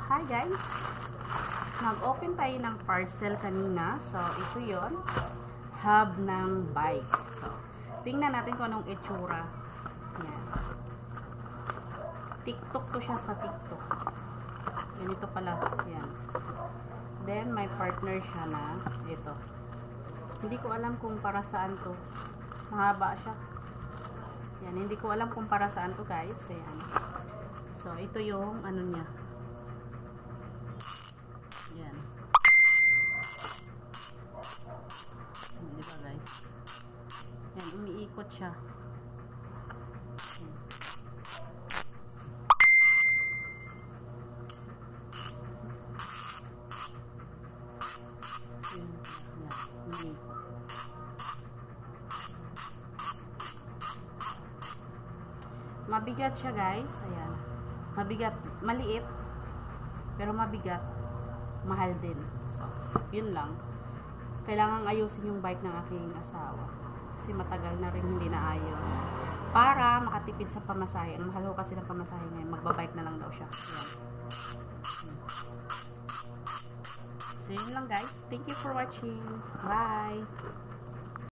hi guys! Nag-open tayo ng parcel kanina. So, ito yon, hub ng bike. So, tingnan natin kung anong itsura. Yan. TikTok to siya sa TikTok. Ganito pala. Yan. Then, may partner siya na ito. Hindi ko alam kung para saan to. Mahaba siya. Yan. Hindi ko alam kung para saan to guys. Ayan. So, ito yung ano niya. Yan. Di ba guys? Yan, umiikot siya. Mabigat siya guys. Ayan. Mabigat. Maliit. Pero mabigat. Mahal din. So, yun lang. Kailangan ayusin yung bike ng aking asawa. Kasi matagal na rin hindi naayos. Para makatipid sa pamasahe. Ang mahal ko kasi ng pamasahe ngayon. Magbabike na lang daw siya. Ayan. So, yun lang guys. Thank you for watching. Bye!